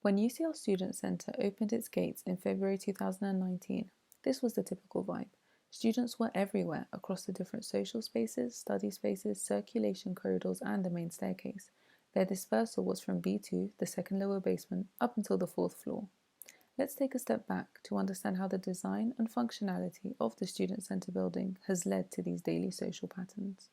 When UCL Student Centre opened its gates in February 2019, this was the typical vibe. Students were everywhere across the different social spaces, study spaces, circulation corridors, and the main staircase. Their dispersal was from B2, the second lower basement, up until the fourth floor. Let's take a step back to understand how the design and functionality of the Student Centre building has led to these daily social patterns.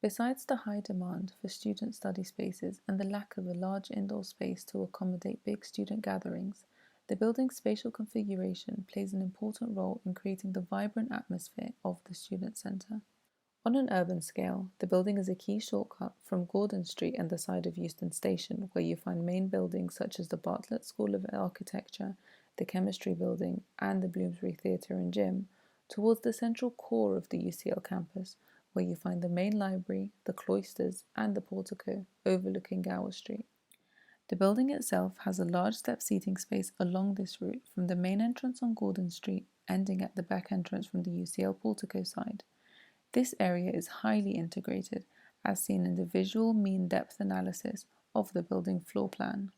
Besides the high demand for student study spaces and the lack of a large indoor space to accommodate big student gatherings, the building's spatial configuration plays an important role in creating the vibrant atmosphere of the student centre. On an urban scale, the building is a key shortcut from Gordon Street and the side of Euston Station, where you find main buildings such as the Bartlett School of Architecture, the Chemistry Building, and the Bloomsbury Theatre and Gym, towards the central core of the UCL campus, where you find the main library, the cloisters, and the portico overlooking Gower Street. The building itself has a large step seating space along this route from the main entrance on Gordon Street, ending at the back entrance from the UCL portico side. This area is highly integrated, as seen in the visual mean depth analysis of the building floor plan.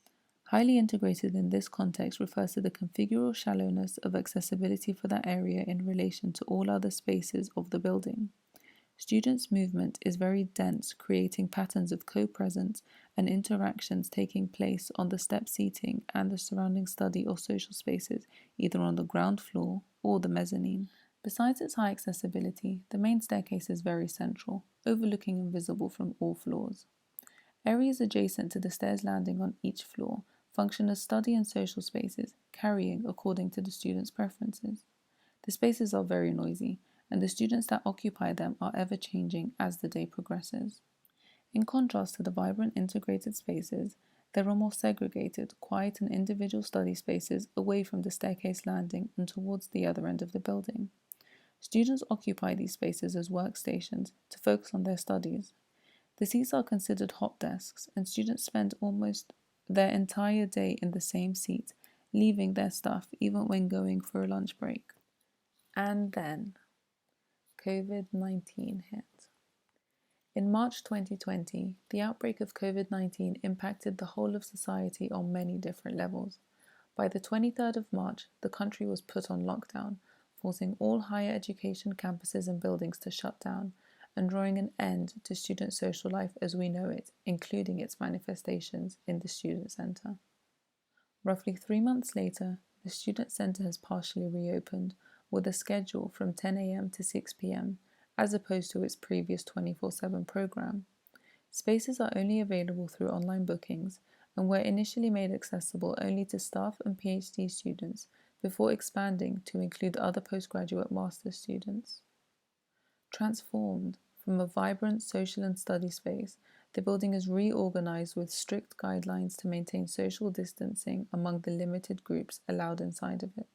Highly integrated in this context refers to the configural shallowness of accessibility for that area in relation to all other spaces of the building. Students' movement is very dense, creating patterns of co-presence and interactions taking place on the step seating and the surrounding study or social spaces, either on the ground floor or the mezzanine. Besides its high accessibility, the main staircase is very central, overlooking and visible from all floors. Areas adjacent to the stairs landing on each floor function as study and social spaces, carrying according to the students' preferences. The spaces are very noisy, and the students that occupy them are ever changing as the day progresses. In contrast to the vibrant integrated spaces, there are more segregated, quiet and individual study spaces away from the staircase landing and towards the other end of the building. Students occupy these spaces as workstations to focus on their studies. The seats are considered hot desks, and students spend almost their entire day in the same seat, leaving their stuff even when going for a lunch break. And then COVID-19 hit. In March 2020, the outbreak of COVID-19 impacted the whole of society on many different levels. By the 23rd of March, the country was put on lockdown, forcing all higher education campuses and buildings to shut down and drawing an end to student social life as we know it, including its manifestations in the Student Centre. Roughly 3 months later, the Student Centre has partially reopened, with a schedule from 10 a.m. to 6 p.m., as opposed to its previous 24/7 program. Spaces are only available through online bookings and were initially made accessible only to staff and PhD students before expanding to include other postgraduate master's students. Transformed from a vibrant social and study space, the building is reorganized with strict guidelines to maintain social distancing among the limited groups allowed inside of it.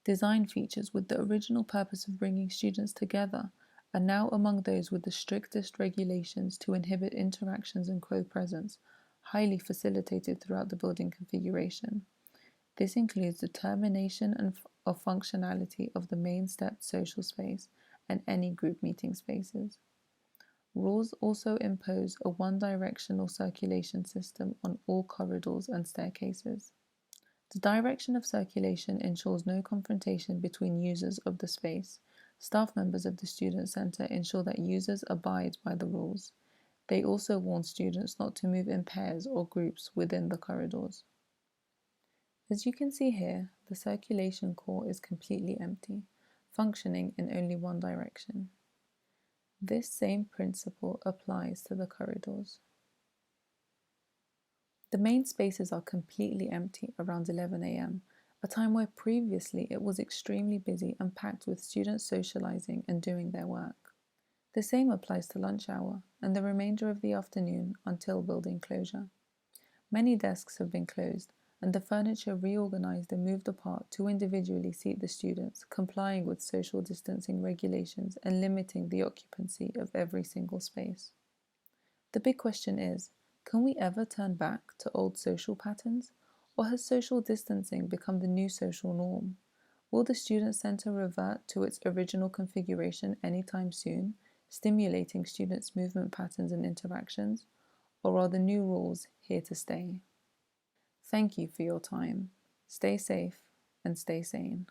Design features with the original purpose of bringing students together are now among those with the strictest regulations to inhibit interactions and co-presence, highly facilitated throughout the building configuration. This includes the termination of functionality of the main stepped social space and any group meeting spaces. Rules also impose a one-directional circulation system on all corridors and staircases. The direction of circulation ensures no confrontation between users of the space. Staff members of the Student Centre ensure that users abide by the rules. They also warn students not to move in pairs or groups within the corridors. As you can see here, the circulation core is completely empty, functioning in only one direction. This same principle applies to the corridors. The main spaces are completely empty around 11 a.m., a time where previously it was extremely busy and packed with students socializing and doing their work. The same applies to lunch hour and the remainder of the afternoon until building closure. Many desks have been closed and the furniture reorganized and moved apart to individually seat the students, complying with social distancing regulations and limiting the occupancy of every single space. The big question is, can we ever turn back to old social patterns, or has social distancing become the new social norm? Will the Student Centre revert to its original configuration anytime soon, stimulating students' movement patterns and interactions, or are the new rules here to stay? Thank you for your time. Stay safe and stay sane.